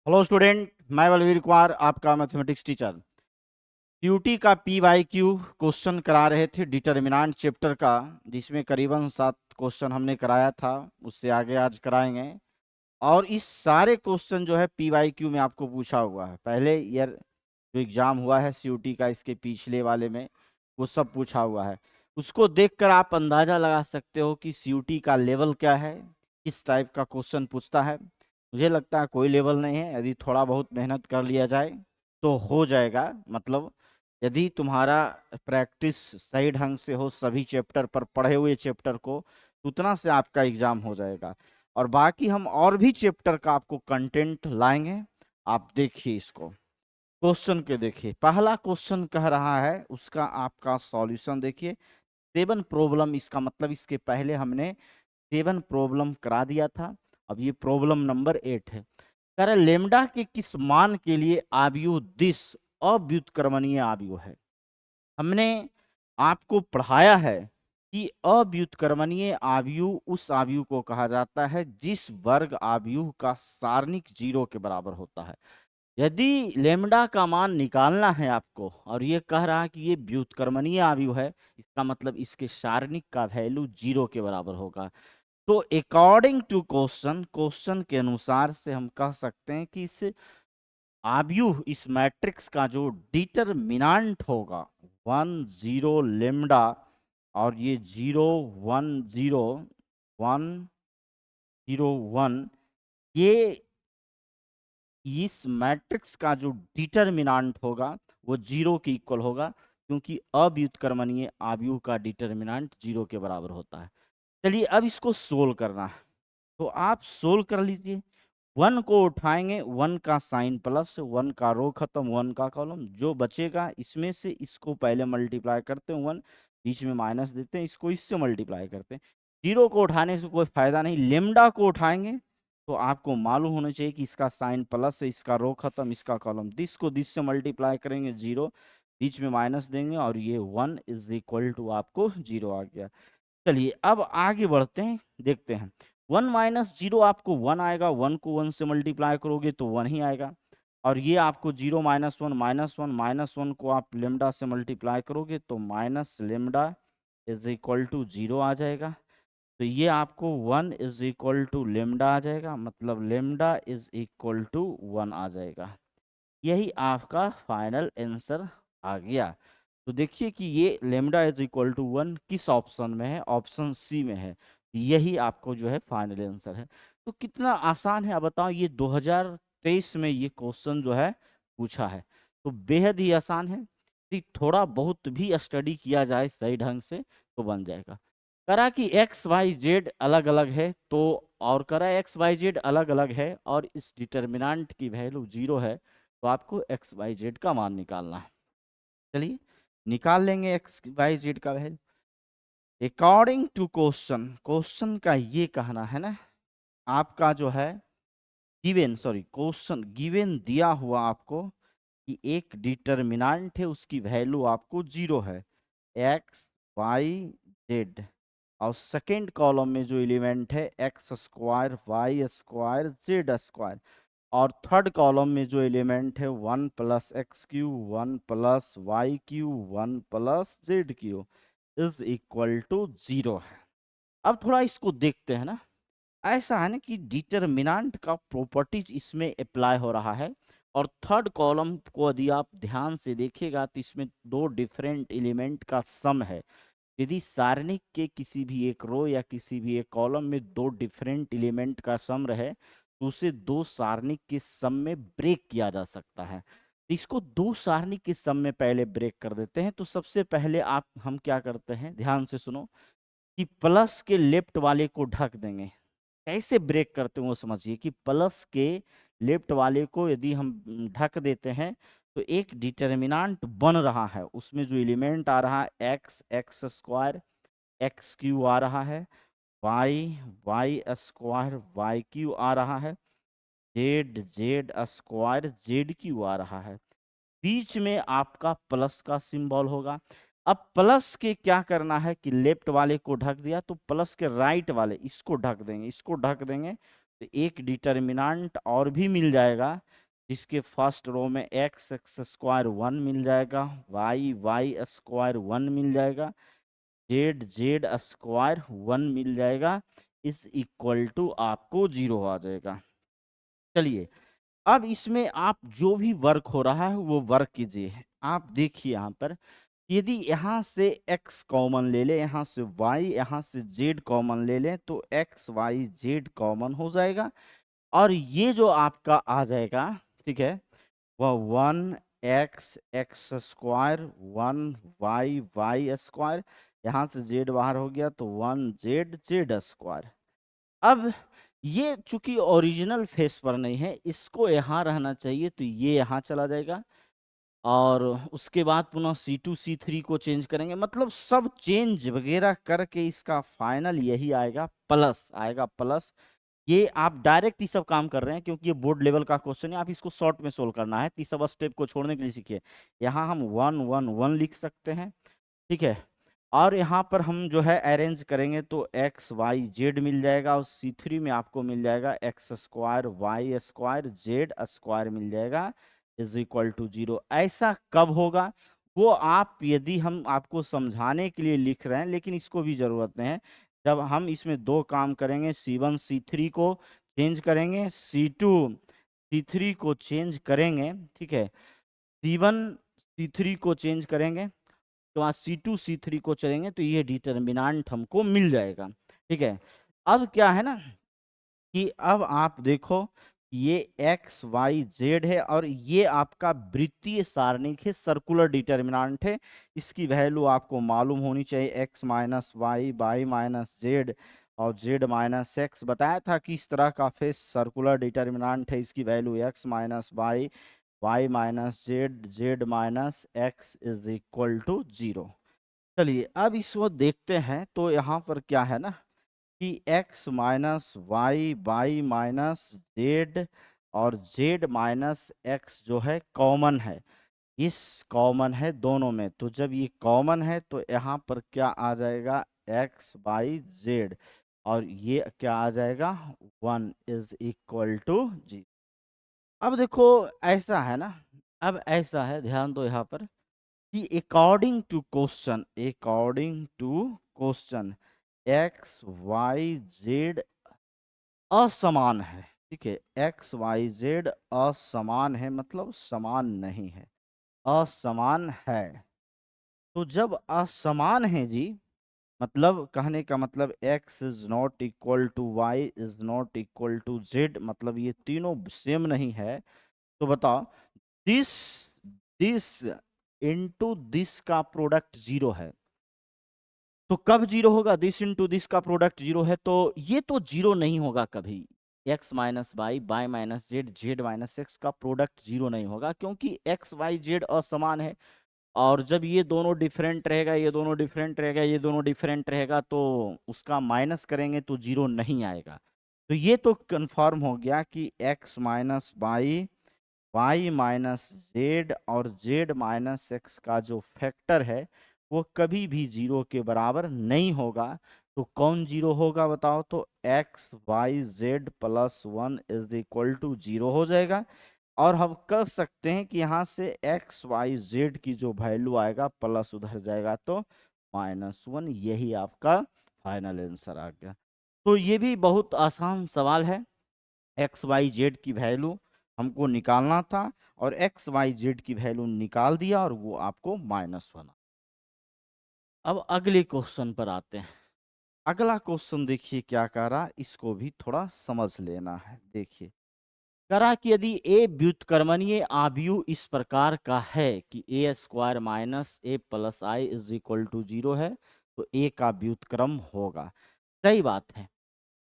Hello student, मैं बलवीर कुमार आपका mathematics teacher. CUT का पीवाईक्यू क्वेश्चन करा रहे थे डिटरमिनेंट चैप्टर का, जिसमें करीबन 7 क्वेश्चन हमने कराया था। उससे आगे आज कराएंगे। और इस सारे क्वेश्चन जो है पीवाईक्यू में आपको पूछा हुआ है। पहले ईयर जो एग्जाम हुआ है सीयूटी का, इसके पिछले वाले में वो सब पूछा हुआ है। उसको देखकर आप अंदाजा लगा सकते हो कि सीयूटी का लेवल क्या है, किस टाइप का क्वेश्चन पूछता है। मुझे लगता है कोई लेवल नहीं है, यदि थोड़ा बहुत मेहनत कर लिया जाए तो हो जाएगा। मतलब यदि तुम्हारा प्रैक्टिस सही ढंग से हो सभी चैप्टर पर, पढ़े हुए चैप्टर को, तो उतना से आपका एग्जाम हो जाएगा। और बाकी हम और भी चैप्टर का आपको कंटेंट लाएंगे। आप देखिए इसको, क्वेश्चन के देखिए। पहला क्वेश्चन कह रहा है, उसका आपका सॉल्यूशन देखिए। 7 प्रॉब्लम, इसका मतलब इसके पहले हमने 7 प्रॉब्लम करा दिया था। अब ये प्रॉब्लम नंबर 8 है। कह रहे लेमडा के किस मान के लिए आव्यूह दिस अव्युत्क्रमणीय आव्यूह है। हमने आपको पढ़ाया है कि अव्युत्क्रमणीय आव्यूह उस आव्यूह को कहा जाता है जिस वर्ग आव्यूह का सारणिक 0 के बराबर होता है। यदि लेमडा का मान निकालना है आपको, और ये कह रहा है कि ये व्युत्क्रमणीय आव्यूह है, इसका मतलब इसके सारणिक का वैल्यू 0 के बराबर होगा। तो अकॉर्डिंग टू क्वेश्चन, क्वेश्चन के अनुसार से हम कह सकते हैं कि इस आव्यूह, इस मैट्रिक्स का जो डिटरमिनेंट होगा 1 0 लेमडा, और ये 0 1 0 1 0 1, ये इस मैट्रिक्स का जो डिटरमिनेंट होगा वो 0 के इक्वल होगा, क्योंकि अव्युत्क्रमणीय आव्यूह का डिटरमिनेंट 0 के बराबर होता है। चलिए अब इसको सोल्व करना है, तो आप सोल्व कर लीजिए। 1 को उठाएंगे, 1 का साइन प्लस, 1 का रो खत्म, 1 का कॉलम, जो बचेगा इसमें से इसको पहले मल्टीप्लाई करते हैं 1, बीच में माइनस देते हैं, इसको इससे मल्टीप्लाई करते हैं। 0 को उठाने से कोई फायदा नहीं। लेमडा को उठाएंगे तो आपको मालूम होना चाहिए कि इसका साइन प्लस है, इसका रो खत्म, इसका कॉलम। दिस को दिस से मल्टीप्लाई करेंगे 0, बीच में माइनस देंगे, और ये 1 इज इक्वल टू आपको 0 आ गया। चलिए अब आगे बढ़ते हैं, देखते हैं। 1 माइनस 0 आपको 1 आएगा, 1 को 1 से मल्टीप्लाई करोगे तो 1 ही आएगा। और ये आपको 0 माइनस 1 माइनस 1 माइनस 1 को आप लेमडा से मल्टीप्लाई करोगे तो minus lambda is equal to 0 आ जाएगा। तो ये आपको 1 इज इक्वल टू लेमडा आ जाएगा, मतलब लेमडा इज इक्वल टू 1 आ जाएगा। यही आपका फाइनल आंसर आ गया। तो देखिए कि ये लेमडा इज इक्वल टू 1 किस ऑप्शन में है, ऑप्शन सी में है। यही आपको जो है फाइनल आंसर है। तो कितना आसान है, अब बताओ। ये 2023 में ये क्वेश्चन जो है पूछा है, तो बेहद ही आसान है। यदि थोड़ा बहुत भी स्टडी किया जाए सही ढंग से तो बन जाएगा। करा कि एक्स वाई जेड अलग अलग है, तो और करा एक्स वाई जेड अलग अलग है और इस डिटर्मिनेंट की वैल्यू 0 है, तो आपको एक्स वाई जेड का मान निकालना है। चलिए निकाल लेंगे एक्स वाई जेड का value according to question. Question का ये कहना है ना, आपका जो है गिवन, सॉरी क्वेश्चन गिवन दिया हुआ आपको कि एक डिटर्मिनेंट है, उसकी वैल्यू आपको 0 है, एक्स वाई जेड। और सेकेंड कॉलम में जो एलिमेंट है x square Y square Z square. और थर्ड कॉलम में जो एलिमेंट है 1 plus x cube 1 plus y cube 1 plus z cube is equal to 0 है। अब थोड़ा इसको देखते हैं ना। ऐसा है ना कि डिटरमिनेंट का प्रॉपर्टीज इसमें अप्लाई हो रहा है। और थर्ड कॉलम को यदि आप ध्यान से देखिएगा तो इसमें दो डिफरेंट एलिमेंट का सम है। यदि सारणिक के किसी भी एक रो या किसी भी एक कॉलम में दो डिफरेंट एलिमेंट का सम रहे, तो उसे दो सारणिक के सम में ब्रेक किया जा सकता है। तो इसको दो सारणिक के सम में पहले ब्रेक कर देते हैं। तो सबसे पहले हम क्या करते हैं, ध्यान से सुनो, कि प्लस के लेफ्ट वाले को ढक देंगे। कैसे ब्रेक करते हैं वो समझिए, कि प्लस के लेफ्ट वाले को यदि हम ढक देते हैं तो एक डिटर्मिनेंट बन रहा है, उसमें जो एलिमेंट आ रहा है X X square X cube आ रहा है, Y Y square Y cube आ रहा है, Z Z square Z cube आ रहा है। बीच में आपका प्लस का सिंबल होगा। अब प्लस के क्या करना है कि लेफ्ट वाले को ढक दिया, तो प्लस के राइट वाले इसको ढक देंगे, इसको ढक देंगे। तो एक डिटर्मिनेंट और भी मिल जाएगा, जिसके फर्स्ट रो में एक्स एक्स स्क्वायर 1 मिल जाएगा, वाई वाई स्क्वायर 1 मिल जाएगा, जेड जेड स्क्वायर 1 मिल जाएगा, इस इक्वल टू आपको 0 आ जाएगा। चलिए अब इसमें आप जो भी वर्क हो रहा है वो वर्क कीजिए। आप देखिए यहाँ पर, यदि यहाँ से x कॉमन ले ले, यहाँ से y, यहाँ से z कॉमन ले लें, तो x y z कॉमन हो जाएगा, और ये जो आपका आ जाएगा, ठीक है, वह 1x x square 1y y square, यहाँ से z बाहर हो गया तो 1z z स्क्वायर। अब ये चूंकि ओरिजिनल फेस पर नहीं है, इसको यहाँ रहना चाहिए, तो ये यहाँ चला जाएगा, और उसके बाद पुनः C2 C3 को चेंज करेंगे, मतलब सब चेंज वगैरह करके इसका फाइनल यही आएगा, प्लस आएगा प्लस। ये आप डायरेक्ट ही सब काम कर रहे हैं क्योंकि ये बोर्ड लेवल का क्वेश्चन है, आप इसको शॉर्ट में सोल्व करना है, तो सब स्टेप को छोड़ने के लिए सीखिए। यहाँ हम 1 1 1 लिख सकते हैं, ठीक है, और यहाँ पर हम जो है अरेंज करेंगे तो एक्स वाई जेड मिल जाएगा, और C3 में आपको मिल जाएगा X square Y square Z square मिल जाएगा, इज इक्वल टू 0। ऐसा कब होगा वो आप, यदि हम आपको समझाने के लिए लिख रहे हैं, लेकिन इसको भी जरूरत नहीं है, जब हम इसमें दो काम करेंगे, C1 C3 को चेंज करेंगे, C2 C3 को चेंज करेंगे, ठीक है, C1 C3 को चेंज करेंगे, तो वहाँ C2 C3 को चलेंगे, तो ये डिटर्मिनेंट हमको मिल जाएगा, ठीक है। अब क्या है ना कि अब आप देखो, ये एक्स वाई जेड है, और ये आपका वृत्तीय सारणिक है, सर्कुलर डिटर्मिनेंट है, इसकी वैल्यू आपको मालूम होनी चाहिए, x minus y y minus z और जेड माइनस एक्स। बताया था कि इस तरह का फेस सर्कुलर डिटर्मिनेंट है, इसकी value x minus y y minus z z minus x is equal to 0। चलिए अब इसको देखते हैं, तो यहाँ पर क्या है ना कि x minus y y minus z और z माइनस एक्स जो है कॉमन है, इस कॉमन है दोनों में, तो जब ये कॉमन है तो यहाँ पर क्या आ जाएगा x बाई जेड, और ये क्या आ जाएगा 1 इज इक्वल टू 0। अब देखो ऐसा है ना, अब ऐसा है, ध्यान दो यहाँ पर कि according to question x y z असमान है, ठीक है, एक्स वाई जेड असमान है, मतलब समान नहीं है, असमान है। तो जब असमान है जी, मतलब कहने का मतलब x is not equal to y is not equal to z, मतलब ये तीनों सेम नहीं है, तो बताओ दिस दिस इनटू दिस का प्रोडक्ट 0 है, तो कब 0 होगा, दिस इंटू दिस का प्रोडक्ट 0 है, तो ये तो 0 नहीं होगा कभी, x minus y y minus z z minus x का प्रोडक्ट 0 नहीं होगा, क्योंकि x y z असमान है, और जब ये दोनों डिफरेंट रहेगा, ये दोनों डिफरेंट रहेगा, ये दोनों डिफरेंट रहेगा, तो उसका माइनस करेंगे तो 0 नहीं आएगा। तो ये तो कंफर्म हो गया कि x minus y y minus z और जेड माइनस एक्स का जो फैक्टर है वो कभी भी 0 के बराबर नहीं होगा। तो कौन 0 होगा बताओ, तो x y z plus 1 is equal to 0 हो जाएगा, और हम कर सकते हैं कि यहाँ से एक्स वाई जेड की जो वैल्यू आएगा प्लस उधर जाएगा तो -1, यही आपका फाइनल आंसर आ गया। तो ये भी बहुत आसान सवाल है, एक्स वाई जेड की वैल्यू हमको निकालना था, और एक्स वाई जेड की वैल्यू निकाल दिया, और वो आपको -1। अब अगले क्वेश्चन पर आते हैं। अगला क्वेश्चन देखिए क्या कह रहा, इसको भी थोड़ा समझ लेना है। देखिए करा कि यदि ए व्युत्क्रमणीय आव्यूह इस प्रकार का है कि A square minus A plus I is equal to 0 है, तो ए का व्युत्क्रम होगा। सही बात है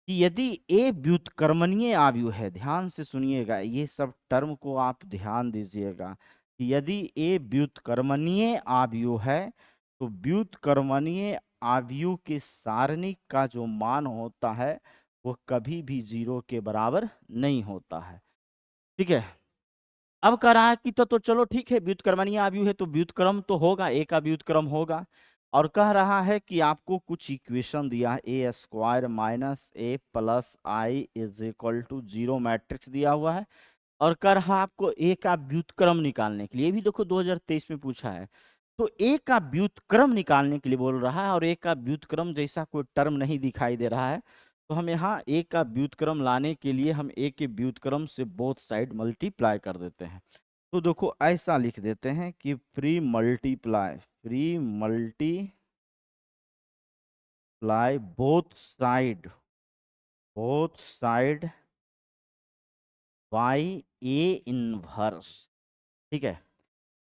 कि यदि ए व्युत्क्रमणीय आव्यूह है, ध्यान से सुनिएगा, ये सब टर्म को आप ध्यान दीजिएगा कि यदि ए व्युत्क्रमणीय आव्यूह है, तो व्युत्क्रमणीय आव्यूह के सारणिक का जो मान होता है वो कभी भी 0 के बराबर नहीं होता है, ठीक है। अब कह रहा है कि तो चलो ठीक है, व्युत्क्रमणीय आव्यूह है तो व्युत्क्रम तो होगा, ए का व्युत्क्रम होगा। और कह रहा है कि आपको कुछ इक्वेशन दिया है, A square minus A plus I is equal to 0 matrix दिया हुआ है, और कह रहा आपको ए का व्युत्क्रम निकालने के लिए। ये भी देखो 2023 में पूछा है। तो ए का व्युत्क्रम निकालने के लिए बोल रहा है, और ए का व्युत्क्रम जैसा कोई टर्म नहीं दिखाई दे रहा है, तो हम यहाँ ए का व्युत्क्रम लाने के लिए हम ए के व्युत्क्रम से बोथ साइड मल्टीप्लाई कर देते हैं। तो देखो ऐसा लिख देते हैं कि free multiply both side by A inverse. ठीक है,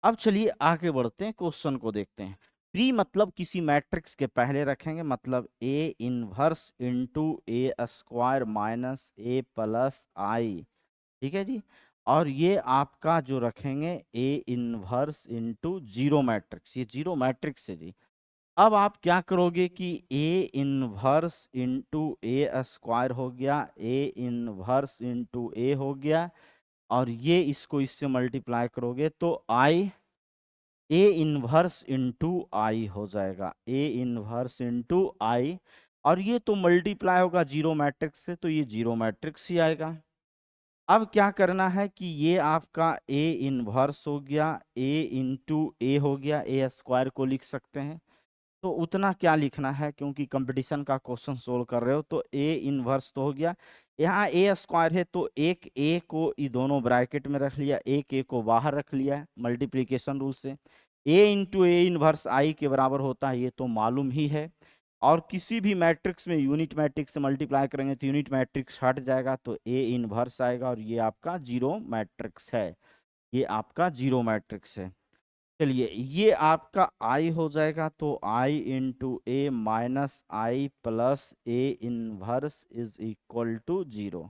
अब चलिए आगे बढ़ते हैं, क्वेश्चन को देखते हैं। प्री मतलब किसी मैट्रिक्स के पहले रखेंगे, मतलब A inverse into A square minus A plus I. ठीक है जी, और ये आपका जो रखेंगे ए इनवर्स इंटू 0 मैट्रिक्स, ये 0 मैट्रिक्स है जी। अब आप क्या करोगे कि ए इनवर्स इंटू ए स्क्वायर हो गया, ए इनवर्स इंटू ए हो गया, और ये इसको इससे मल्टीप्लाई करोगे तो आई ए इनवर्स इंटू आई हो जाएगा, ए इनवर्स इंटू आई, और ये तो मल्टीप्लाई होगा 0 मैट्रिक्स से, तो ये 0 मैट्रिक्स ही आएगा। अब क्या करना है कि ये आपका ए इनवर्स हो गया, ए इंटू ए हो गया, ए स्क्वायर को लिख सकते हैं। तो उतना क्या लिखना है, क्योंकि कंपटीशन का क्वेश्चन सोल्व कर रहे हो, तो ए इनवर्स तो हो गया, यहाँ ए स्क्वायर है तो एक ए को ये दोनों ब्रैकेट में रख लिया, एक ए को बाहर रख लिया मल्टीप्लिकेशन रूल से। ए इंटू ए इनवर्स आई के बराबर होता है, ये तो मालूम ही है। और किसी भी मैट्रिक्स में यूनिट मैट्रिक्स से मल्टीप्लाई करेंगे तो यूनिट मैट्रिक्स हट जाएगा, तो ए इनवर्स आएगा, और ये आपका 0 मैट्रिक्स है, ये आपका 0 मैट्रिक्स है। चलिए ये आपका आई हो जाएगा, तो I into A minus I plus A inverse is equal to 0।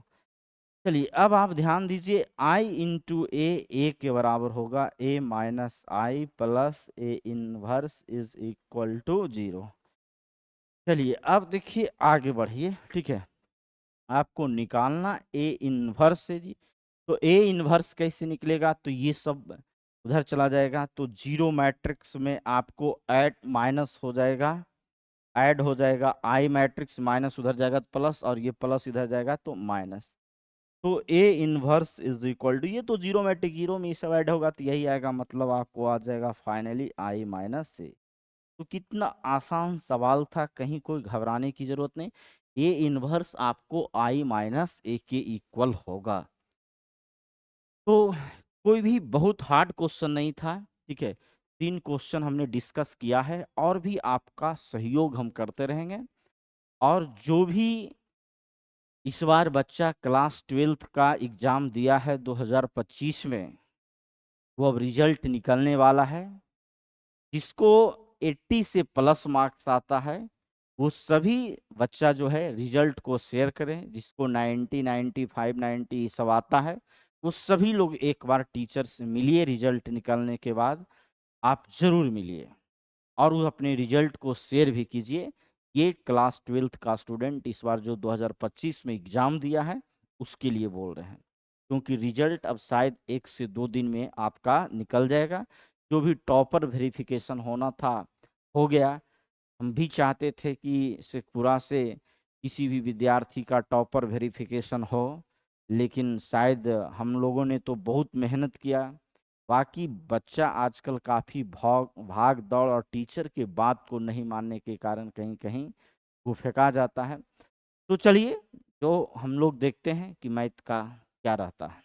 चलिए अब आप ध्यान दीजिए, आई इंटू ए के बराबर होगा, A minus I plus A inverse is equal to 0। चलिए अब देखिए आगे बढ़िए। ठीक है, आपको निकालना ए इनवर्स है जी। तो ए इनवर्स कैसे निकलेगा, तो ये सब उधर चला जाएगा, तो 0 मैट्रिक्स में आपको ऐड माइनस हो जाएगा, ऐड हो जाएगा, आई मैट्रिक्स माइनस उधर जाएगा तो प्लस, और ये प्लस इधर जाएगा तो माइनस। तो A inverse is equal to, ये तो 0 मैट्रिक्स, 0 में ये सब ऐड होगा तो यही आएगा, मतलब आपको आ जाएगा फाइनली आई माइनस से। तो कितना आसान सवाल था, कहीं कोई घबराने की जरूरत नहीं। ए इनवर्स आपको आई माइनस ए के इक्वल होगा। तो कोई भी बहुत हार्ड क्वेश्चन नहीं था। ठीक है, 3 क्वेश्चन हमने डिस्कस किया है, और भी आपका सहयोग हम करते रहेंगे। और जो भी इस बार बच्चा क्लास 12th का एग्जाम दिया है 2025 में, वो अब रिजल्ट निकलने वाला है। जिसको 80 से प्लस मार्क्स आता है, वो सभी बच्चा जो है रिजल्ट को शेयर करें। जिसको 90, 95, 90 सब आता है, वो सभी लोग एक बार टीचर से मिलिए, रिजल्ट निकलने के बाद आप जरूर मिलिए, और वो अपने रिजल्ट को शेयर भी कीजिए। ये क्लास 12th का स्टूडेंट इस बार जो 2025 में एग्जाम दिया है उसके लिए बोल रहे हैं, क्योंकि रिजल्ट अब शायद 1 से 2 दिन में आपका निकल जाएगा। जो भी टॉपर वेरिफिकेशन होना था हो गया। हम भी चाहते थे कि शेखपुरा से किसी भी विद्यार्थी का टॉपर वेरिफिकेशन हो, लेकिन शायद हम लोगों ने तो बहुत मेहनत किया। बाकी बच्चा आजकल काफ़ी भाग दौड़ और टीचर के बात को नहीं मानने के कारण कहीं कहीं वो फेंका जाता है। तो चलिए, जो हम लोग देखते हैं कि मैथ का क्या रहता है।